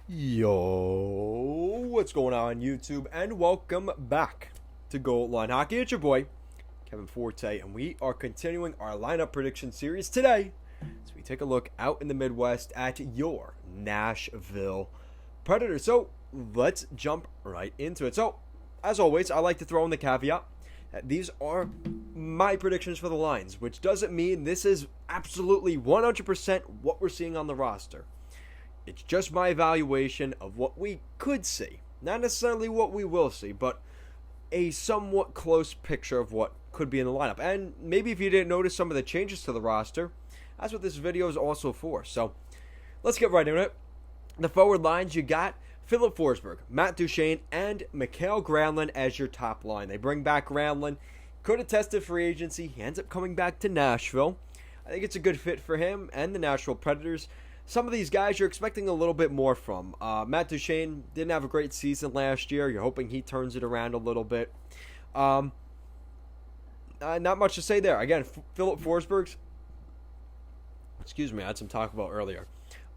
Yo, what's going on YouTube? And welcome back to Goal Line Hockey. It's your boy, Kevin Forte, and we are continuing our lineup prediction series today as we take a look out in the Midwest at your Nashville Predators. So, let's jump right into it. So, as always, I like to throw in the caveat that these are my predictions for the lines, which doesn't mean this is absolutely 100% what we're seeing on the roster. It's just my evaluation of what we could see. Not necessarily what we will see, but a somewhat close picture of what could be in the lineup. And maybe if you didn't notice some of the changes to the roster, that's what this video is also for. So let's get right into it. The forward lines, you got Filip Forsberg, Matt Duchene, and Mikael Granlund as your top line. They bring back Granlund. Could have tested free agency. He ends up coming back to Nashville. I think it's a good fit for him and the Nashville Predators. Some of these guys you're expecting a little bit more from. Matt Duchene didn't have a great season last year. You're hoping he turns it around a little bit. Not much to say there. Again, Filip Forsberg's... Excuse me, I had some talk about earlier.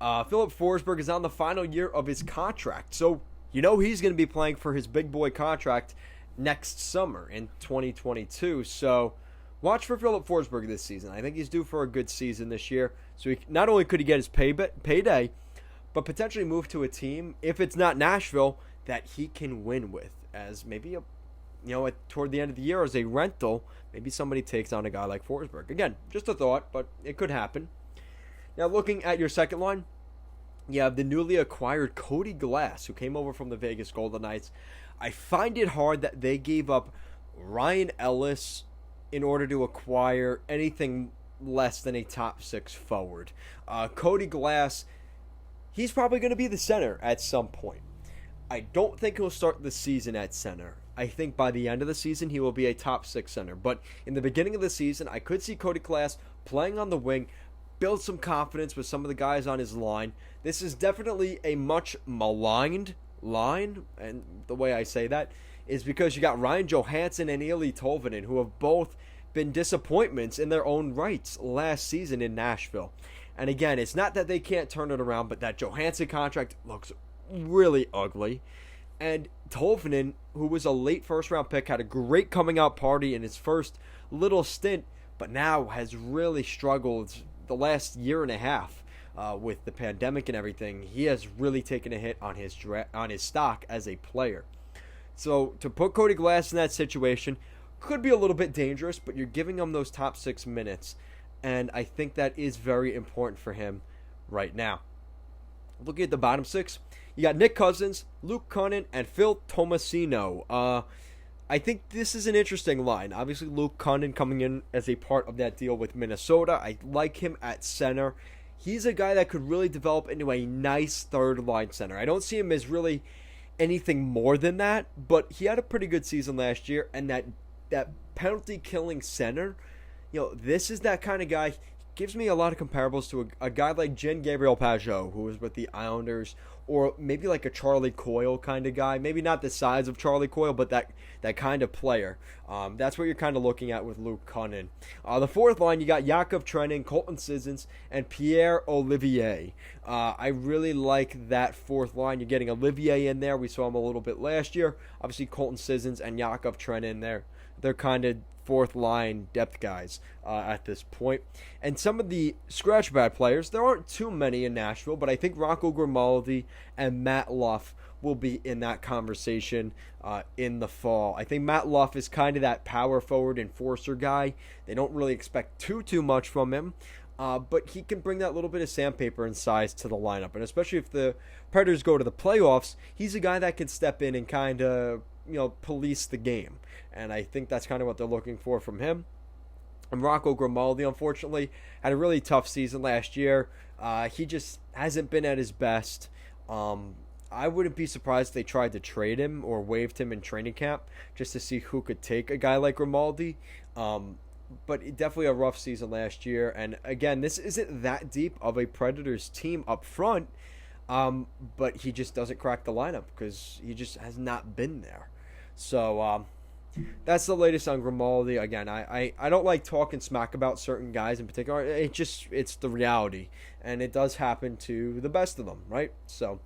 Filip Forsberg is on the final year of his contract. So, you know he's going to be playing for his big boy contract next summer in 2022. So, watch for Filip Forsberg this season. I think he's due for a good season this year. So not only could he get his payday, but potentially move to a team, if it's not Nashville, that he can win with. As maybe toward the end of the year as a rental, maybe somebody takes on a guy like Forsberg. Again, just a thought, but it could happen. Now looking at your second line, you have the newly acquired Cody Glass, who came over from the Vegas Golden Knights. I find it hard that they gave up Ryan Ellis in order to acquire anything less than a top six forward. Cody Glass, he's probably going to be the center at some point. I don't think he'll start the season at center. I think by the end of the season he will be a top six center. But in the beginning of the season, I could see Cody Glass playing on the wing, build some confidence with some of the guys on his line. This is definitely a much maligned line, and the way I say that is because you got Ryan Johansson and Eeli Tolvanen, who have both been disappointments in their own rights last season in Nashville. And again, it's not that they can't turn it around, but that Johansson contract looks really ugly. And Tolvanen, who was a late first-round pick, had a great coming-out party in his first little stint, but now has really struggled the last year and a half with the pandemic and everything. He has really taken a hit on his stock as a player. So to put Cody Glass in that situation could be a little bit dangerous, but you're giving him those top 6 minutes, and I think that is very important for him right now. Looking at the bottom 6, you got Nick Cousins, Luke Kunin, and Phil Tomasino. I think this is an interesting line. Obviously, Luke Kunin coming in as a part of that deal with Minnesota. I like him at center. He's a guy that could really develop into a nice third-line center. I don't see him as really anything more than that, but he had a pretty good season last year, and that penalty-killing center, this is that kind of guy. He gives me a lot of comparables to a guy like Jean-Gabriel Pageau, who was with the Islanders, or maybe like a Charlie Coyle kind of guy. Maybe not the size of Charlie Coyle, but that kind of player. That's what you're kind of looking at with Luke Kunin. The fourth line, you got Yakov Trenin, Colton Sissons, and Pierre Olivier. I really like that fourth line. You're getting Olivier in there. We saw him a little bit last year. Obviously, Colton Sissons and Yakov Trenin there. They're kind of fourth line depth guys at this point. And some of the scratch pad players, there aren't too many in Nashville, but I think Morocco Grimaldi and Matt Luff will be in that conversation in the fall. I think Matt Luff is kind of that power forward enforcer guy. They don't really expect too much from him, but he can bring that little bit of sandpaper and size to the lineup. And especially if the Predators go to the playoffs, he's a guy that can step in and kind of police the game. And I think that's kind of what they're looking for from him. And Morocco Grimaldi, unfortunately, had a really tough season last year. He just hasn't been at his best. I wouldn't be surprised if they tried to trade him or waived him in training camp just to see who could take a guy like Grimaldi. But definitely a rough season last year. And again, this isn't that deep of a Predators team up front. But he just doesn't crack the lineup because he just has not been there. So that's the latest on Grimaldi. Again, I don't like talking smack about certain guys in particular. It's the reality, and it does happen to the best of them, right? So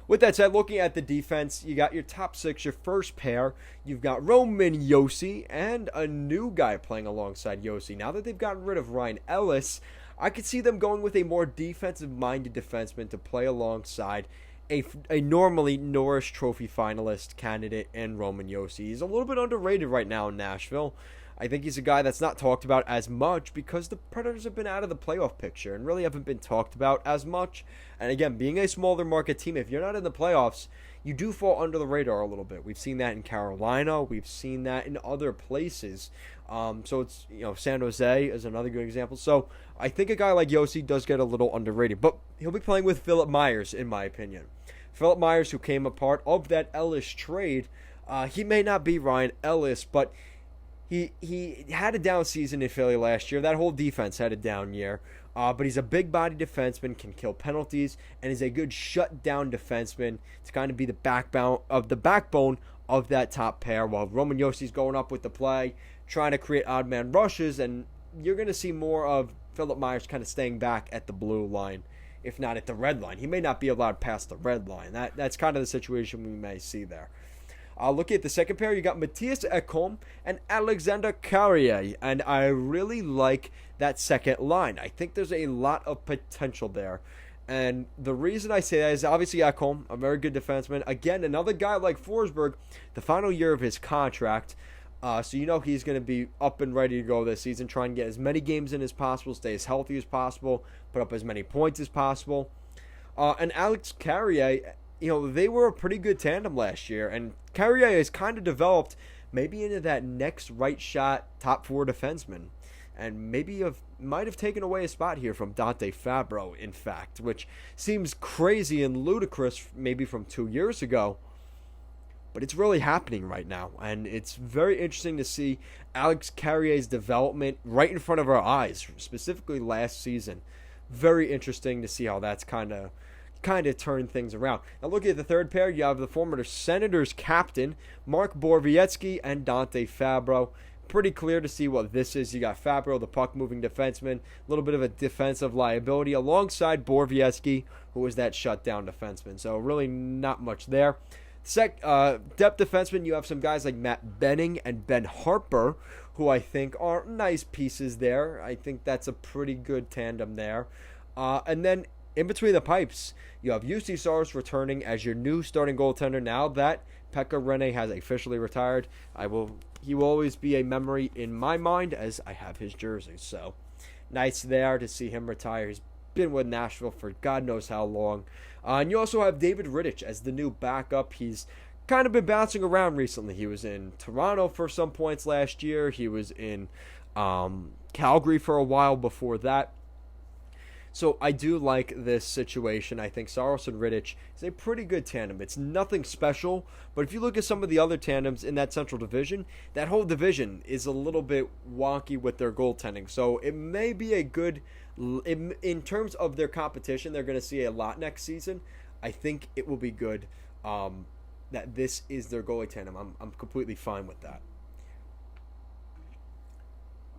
With that said, looking at the defense, you got your top six, your first pair. You've got Roman Josi and a new guy playing alongside Josi. Now that they've gotten rid of Ryan Ellis, I could see them going with a more defensive-minded defenseman to play alongside a normally Norris Trophy finalist candidate in Roman Josi. He's a little bit underrated right now in Nashville. I think he's a guy that's not talked about as much because the Predators have been out of the playoff picture and really haven't been talked about as much. And again, being a smaller market team, if you're not in the playoffs, you do fall under the radar a little bit. We've seen that in Carolina. We've seen that in other places. So it's, San Jose is another good example. So I think a guy like Josi does get a little underrated. But he'll be playing with Philip Myers, in my opinion. Philip Myers, who came a part of that Ellis trade, he may not be Ryan Ellis, but He had a down season in Philly last year. That whole defense had a down year. But he's a big-body defenseman, can kill penalties, and is a good shut-down defenseman to kind of be the backbone of that top pair, while Roman Josi's going up with the play, trying to create odd-man rushes, and you're going to see more of Philip Myers kind of staying back at the blue line, if not at the red line. He may not be allowed past the red line. That's kind of the situation we may see there. Looking at the second pair, you got Matthias Ekholm and Alexander Carrier, and I really like that second line. I think there's a lot of potential there, and the reason I say that is obviously Ekholm, a very good defenseman. Again, another guy like Forsberg, the final year of his contract, so he's going to be up and ready to go this season, try and get as many games in as possible, stay as healthy as possible, put up as many points as possible. And Alex Carrier, they were a pretty good tandem last year, and Carrier has kind of developed maybe into that next right shot top four defenseman, and maybe might have taken away a spot here from Dante Fabro, in fact, which seems crazy and ludicrous maybe from 2 years ago, but it's really happening right now, and it's very interesting to see Alex Carrier's development right in front of our eyes, specifically last season. Very interesting to see how that's kind of turn things around. Now looking at the third pair, you have the former Senators captain, Mark Borowiecki and Dante Fabro. Pretty clear to see what this is. You got Fabro, the puck-moving defenseman, a little bit of a defensive liability, alongside Borowiecki, who was that shutdown defenseman. So really not much there. Depth defenseman, you have some guys like Matt Benning and Ben Harper, who I think are nice pieces there. I think that's a pretty good tandem there. And then in between the pipes, you have UC Saros returning as your new starting goaltender now that Pekka Rinne has officially retired. He will always be a memory in my mind as I have his jersey. So nice there to see him retire. He's been with Nashville for God knows how long. And you also have David Rittich as the new backup. He's kind of been bouncing around recently. He was in Toronto for some points last year. He was in Calgary for a while before that. So I do like this situation. I think Saros and Rittich is a pretty good tandem. It's nothing special, but if you look at some of the other tandems in that Central Division, that whole division is a little bit wonky with their goaltending. So it may be a good, in terms of their competition, they're going to see a lot next season. I think it will be good that this is their goalie tandem. I'm completely fine with that.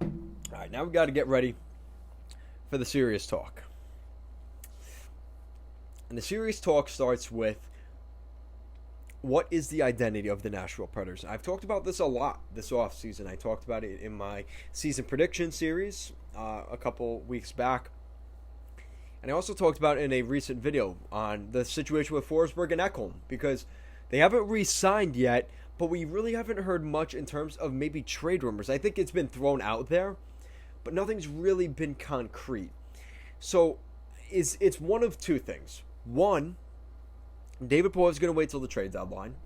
All right, now we've got to get ready for the serious talk. And the serious talk starts with, what is the identity of the Nashville Predators? I've talked about this a lot this offseason. I talked about it in my season prediction series a couple weeks back. And I also talked about it in a recent video on the situation with Forsberg and Ekholm, because they haven't re-signed yet, but we really haven't heard much in terms of maybe trade rumors. I think it's been thrown out there, but nothing's really been concrete. So it's one of two things. One, David Poile is going to wait till the trade deadline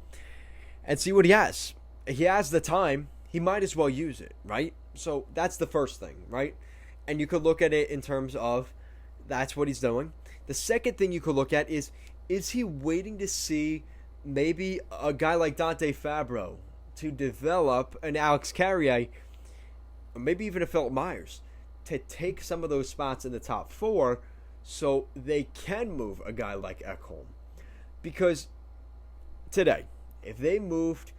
and see what he has. He has the time. He might as well use it, right? So that's the first thing, right? And you could look at it in terms of that's what he's doing. The second thing you could look at is he waiting to see maybe a guy like Dante Fabro to develop an Alex Carrier, or maybe even a Philip Myers, to take some of those spots in the top four so they can move a guy like Ekholm? Because today, if they moved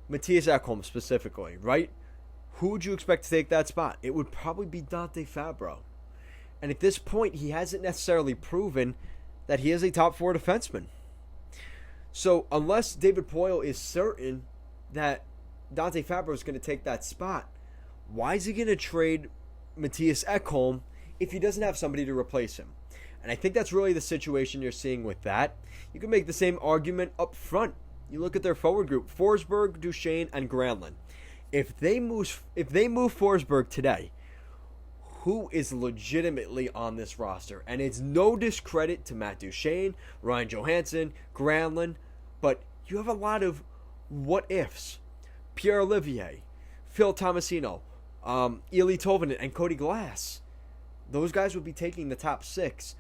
Matthias Ekholm specifically, right, who would you expect to take that spot? It would probably be Dante Fabro. And at this point, he hasn't necessarily proven that he is a top four defenseman. So unless David Poile is certain that Dante Fabro is going to take that spot, why is he going to trade Matthias Ekholm if he doesn't have somebody to replace him? And I think that's really the situation you're seeing with that. You can make the same argument up front. You look at their forward group: Forsberg, Duchesne, and Granlund. If they move Forsberg today, who is legitimately on this roster? And it's no discredit to Matt Duchesne, Ryan Johansson, Granlund, but you have a lot of what ifs. Pierre Olivier, Phil Tomasino, Eeli Tolvanen, and Cody Glass. Those guys would be taking the top 6.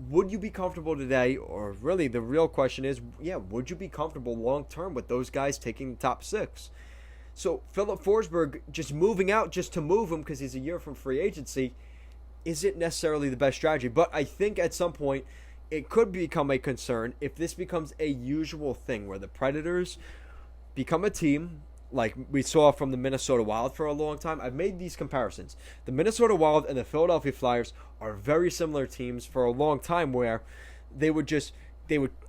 Would you be comfortable today, or really the real question is, would you be comfortable long term with those guys taking the top 6? So Philip Forsberg just moving out just to move him because he's a year from free agency isn't necessarily the best strategy. But I think at some point it could become a concern if this becomes a usual thing where the Predators become a team like we saw from the Minnesota Wild for a long time. I've made these comparisons. The Minnesota Wild and the Philadelphia Flyers are very similar teams for a long time, where they would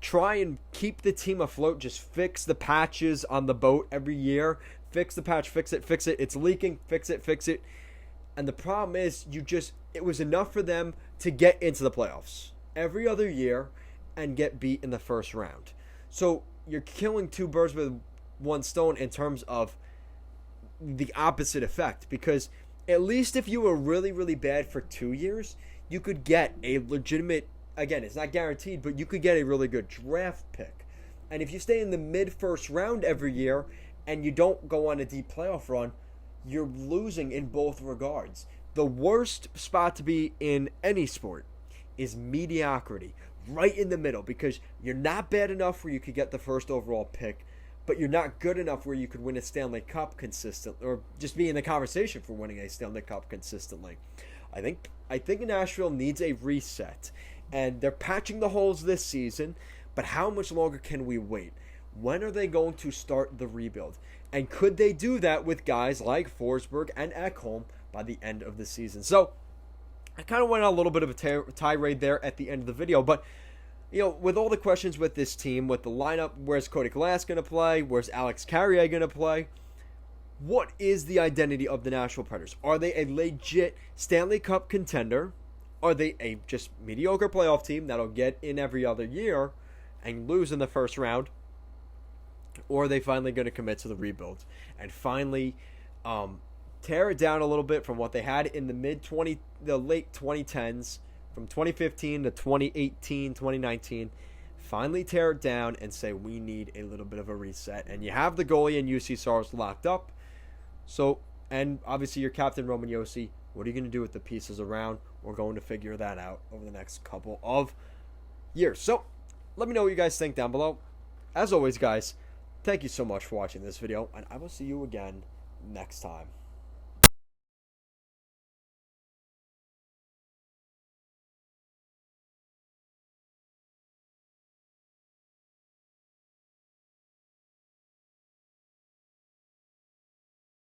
try and keep the team afloat, just fix the patches on the boat every year. Fix the patch, fix it, it's leaking, fix it. And the problem is it was enough for them to get into the playoffs every other year and get beat in the first round. So you're killing two birds with one stone in terms of the opposite effect, because at least if you were really, really bad for 2 years, you could get a legitimate, again, it's not guaranteed, but you could get a really good draft pick. And if you stay in the mid-first round every year and you don't go on a deep playoff run, you're losing in both regards. The worst spot to be in any sport is mediocrity, right in the middle, because you're not bad enough where you could get the first overall pick, but you're not good enough where you could win a Stanley Cup consistently, or just be in the conversation for winning a Stanley Cup consistently. I think Nashville needs a reset, and they're patching the holes this season, but how much longer can we wait? When are they going to start the rebuild? And could they do that with guys like Forsberg and Ekholm by the end of the season? So I kind of went on a little bit of a tirade there at the end of the video, but with all the questions with this team, with the lineup, where's Cody Glass going to play? Where's Alex Carrier going to play? What is the identity of the Nashville Predators? Are they a legit Stanley Cup contender? Are they a just mediocre playoff team that'll get in every other year and lose in the first round? Or are they finally going to commit to the rebuild and finally tear it down a little bit from what they had in the late 2010s, from 2015 to 2018, 2019, finally tear it down and say we need a little bit of a reset. And you have the goalie and UC Saros locked up. So, and obviously your captain Roman Josi, what are you going to do with the pieces around? We're going to figure that out over the next couple of years. So, let me know what you guys think down below. As always, guys, thank you so much for watching this video, and I will see you again next time.